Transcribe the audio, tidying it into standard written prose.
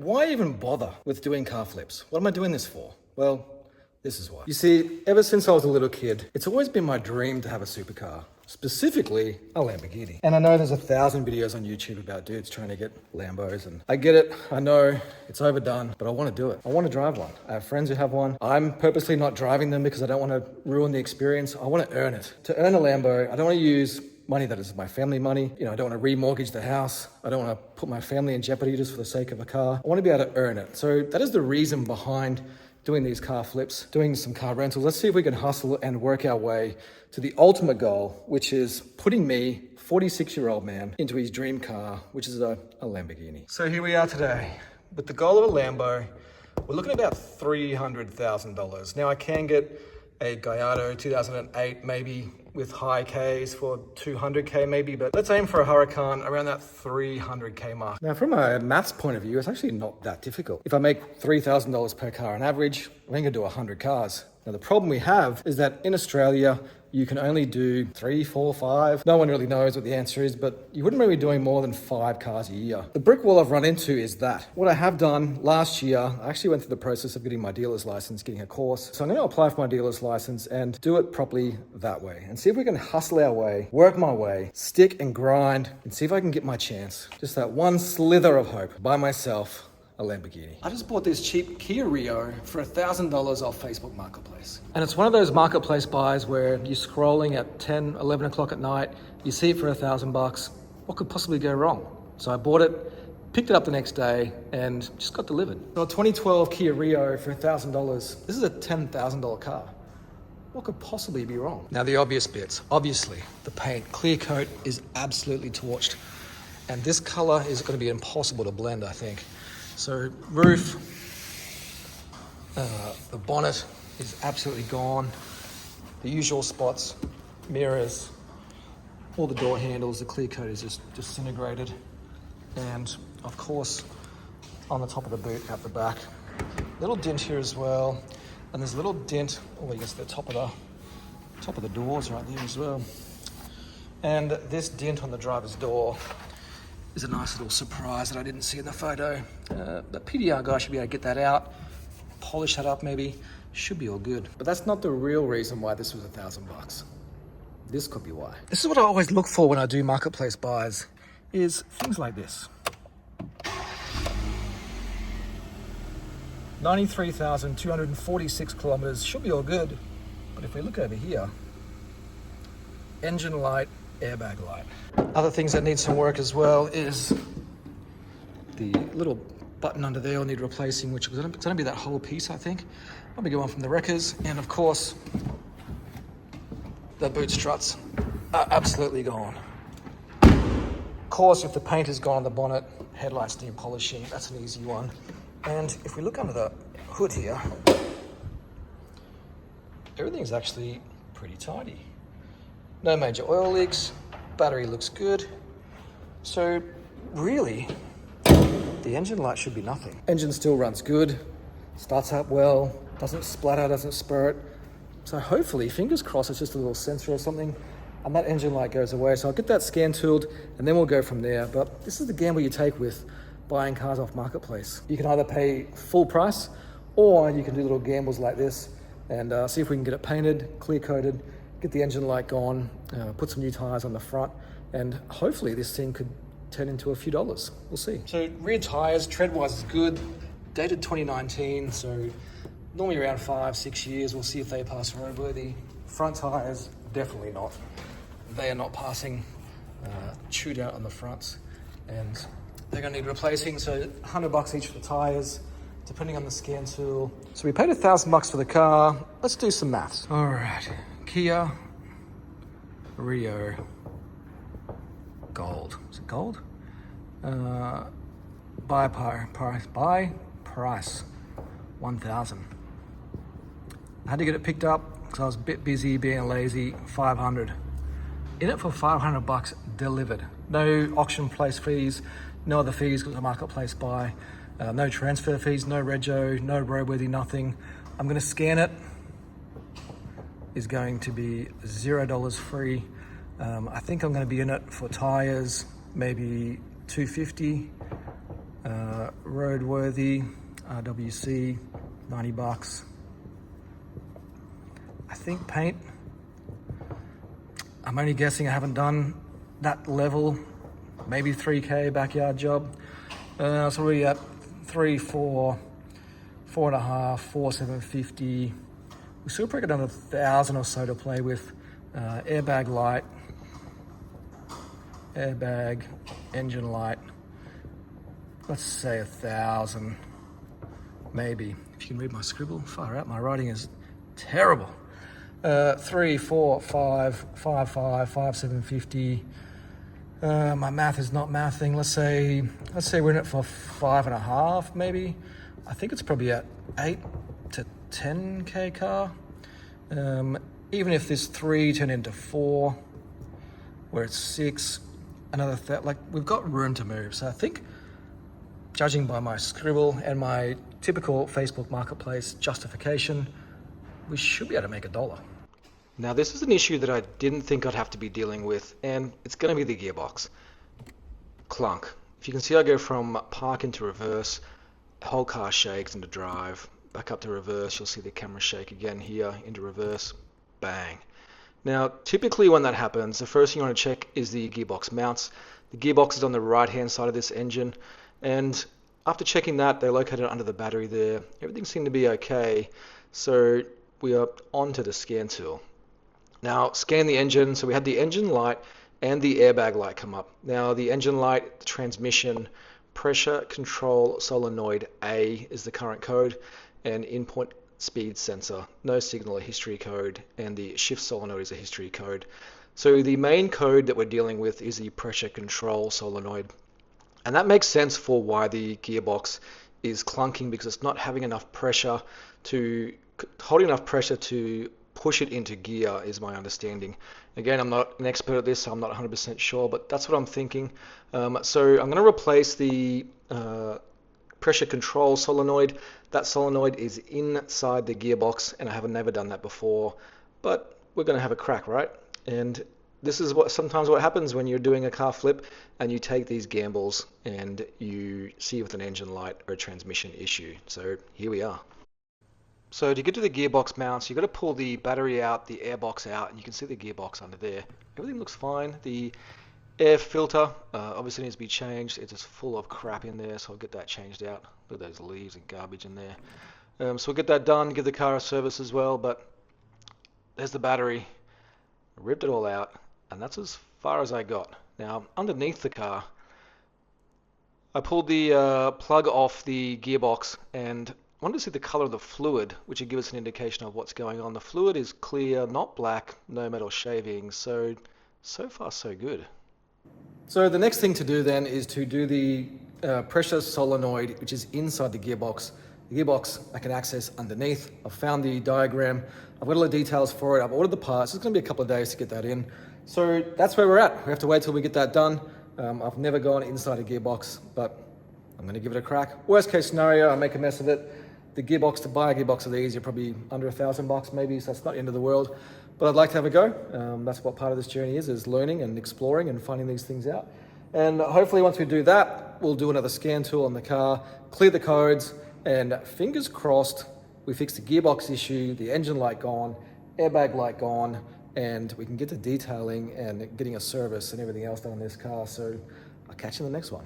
Why even bother with doing car flips? What am I doing this for? Well, this is why. You see, ever since I was a little kid, it's always been my dream to have a supercar, specifically a Lamborghini. And I know there's 1,000 videos on YouTube about dudes trying to get Lambos, and I get it, I know, it's overdone, but I want to do it. I want to drive one. I have friends who have one. I'm purposely not driving them because I don't want to ruin the experience. I want to earn it. To earn a Lambo, I don't want to use money that is my family money. I don't want to remortgage the house. I don't want to put my family in jeopardy just for the sake of a car. I want to be able to earn it. So that is the reason behind doing these car flips, doing some car rentals. Let's see if we can hustle and work our way to the ultimate goal, which is putting me, 46-year-old man, into his dream car, which is a Lamborghini. So here we are today with the goal of a Lambo. We're looking at about $300,000. Now I can get a Gallardo 2008 maybe with high Ks for 200K maybe, but let's aim for a Huracan around that 300K mark. Now from a maths point of view, it's actually not that difficult. If I make $3,000 per car on average, we're gonna do 100 cars. Now the problem we have is that in Australia, you can only do 3, 4, 5. No one really knows what the answer is, but you wouldn't really be doing more than 5 cars a year. The brick wall I've run into is that. What I have done last year, I actually went through the process of getting my dealer's license, getting a course. So I'm gonna apply for my dealer's license and do it properly that way and see if we can hustle our way, work my way, stick and grind, and see if I can get my chance. Just that one slither of hope by myself. A Lamborghini. I just bought this cheap Kia Rio for $1,000 off Facebook Marketplace. And it's one of those marketplace buys where you're scrolling at 10, 11 o'clock at night, you see it for $1,000. What could possibly go wrong? So I bought it, picked it up the next day, and just got delivered. So a 2012 Kia Rio for $1,000. This is a $10,000 car. What could possibly be wrong? Now the obvious bits. Obviously, the paint. Clear coat is absolutely torched. And this color is going to be impossible to blend, I think. So roof, the bonnet is absolutely gone. The usual spots, mirrors, all the door handles, the clear coat is just disintegrated. And of course, on the top of the boot at the back, little dent here as well. And there's a little dent, I guess the top of the doors right there as well. And this dent on the driver's door is a nice little surprise that I didn't see in the photo. The PDR guy should be able to get that out, polish that up maybe, should be all good. But that's not the real reason why this was $1,000. This could be why. This is what I always look for when I do marketplace buys, is things like this. 93,246 kilometers, should be all good. But if we look over here, engine light, airbag light. Other things that need some work as well is the little button under there will need replacing, which is going to be that whole piece, I think. Probably go on from the wreckers. And of course, the boot struts are absolutely gone. Of course, if the paint is gone on the bonnet, headlights need polishing. That's an easy one. And if we look under the hood here, everything's actually pretty tidy. No major oil leaks, battery looks good. So really, the engine light should be nothing. Engine still runs good, starts up well, doesn't splatter, doesn't spurt. So hopefully, fingers crossed, it's just a little sensor or something, and that engine light goes away. So I'll get that scan tooled, and then we'll go from there. But this is the gamble you take with buying cars off Marketplace. You can either pay full price, or you can do little gambles like this, and see if we can get it painted, clear coated, get the engine light gone, put some new tires on the front, and hopefully this thing could turn into a few dollars. We'll see. So rear tires, tread-wise is good, dated 2019, so normally around 5-6 years. We'll see if they pass roadworthy. Front tires, definitely not. They are not passing, chewed out on the fronts, and they're gonna need replacing, so $100 each for the tires, depending on the scan tool. So we paid $1,000 for the car. Let's do some maths. All right. Kia Rio gold. Is it gold? Buy price 1,000. I had to get it picked up because I was a bit busy being lazy. 500. In it for $500 delivered. No auction place fees, no other fees because it's a marketplace buy. No transfer fees, no rego, no roadworthy, nothing. I'm gonna scan it. Is going to be $0 free. I think I'm going to be in it for tires, maybe $250, roadworthy, RWC, 90 bucks. I think paint, I'm only guessing, I haven't done that level, maybe 3K backyard job. So we're at 3, 4, 4.5, 4, 750. We still probably got another 1,000 or so to play with. Airbag light, airbag, engine light. Let's say 1,000, maybe. If you can read my scribble, far out, my writing is terrible. 3, 4, 5, 5, 5, 5, 750. My math is not mathing. Let's say we're in it for 5.5, maybe. I think it's probably at 8 to 10K car. Even if this 3 turned into 4, where it's 6, another like we've got room to move. So I think, judging by my scribble and my typical Facebook Marketplace justification, we should be able to make $1. Now this is an issue that I didn't think I'd have to be dealing with, and it's going to be the gearbox. Clunk. If you can see, I go from park into reverse, the whole car shakes into drive, back up to reverse, you'll see the camera shake again here, into reverse, bang. Now typically when that happens, the first thing you want to check is the gearbox mounts. The gearbox is on the right hand side of this engine, and after checking that, they're located under the battery there. Everything seemed to be okay, so we are onto the scan tool. Now scan the engine. So we had the engine light and the airbag light come up. Now the engine light, the transmission, pressure control solenoid A is the current code, and input speed sensor, no signal, a history code, and the shift solenoid is a history code. So the main code that we're dealing with is the pressure control solenoid, and that makes sense for why the gearbox is clunking, because it's not having enough pressure to holding enough pressure to push it into gear, is my understanding. Again, I'm not an expert at this, so I'm not 100% sure, but that's what I'm thinking. So I'm going to replace the pressure control solenoid. That solenoid is inside the gearbox, and I have never done that before, but we're going to have a crack, right? And this is sometimes what happens when you're doing a car flip and you take these gambles and you see with an engine light or a transmission issue. So here we are. So to get to the gearbox mounts, you've got to pull the battery out, the airbox out, and you can see the gearbox under there. Everything looks fine. The air filter obviously needs to be changed. It's just full of crap in there, so I'll get that changed out. Look at those leaves and garbage in there. So we'll get that done, give the car a service as well, but there's the battery. I ripped it all out, and that's as far as I got. Now, underneath the car, I pulled the plug off the gearbox, and I wanted to see the color of the fluid, which would give us an indication of what's going on. The fluid is clear, not black, no metal shavings, so far so good. So the next thing to do then is to do the pressure solenoid, which is inside the gearbox. The gearbox I can access underneath. I've found the diagram. I've got all the details for it. I've ordered the parts. It's going to be a couple of days to get that in. So that's where we're at. We have to wait till we get that done. I've never gone inside a gearbox, but I'm going to give it a crack. Worst case scenario, I make a mess of it. The gearbox, to buy a gearbox of these, you're probably under $1,000 maybe, so it's not the end of the world. But I'd like to have a go. That's what part of this journey is learning and exploring and finding these things out. And hopefully once we do that, we'll do another scan tool on the car, clear the codes, and fingers crossed, we fix the gearbox issue, the engine light gone, airbag light gone, and we can get to detailing and getting a service and everything else done on this car. So I'll catch you in the next one.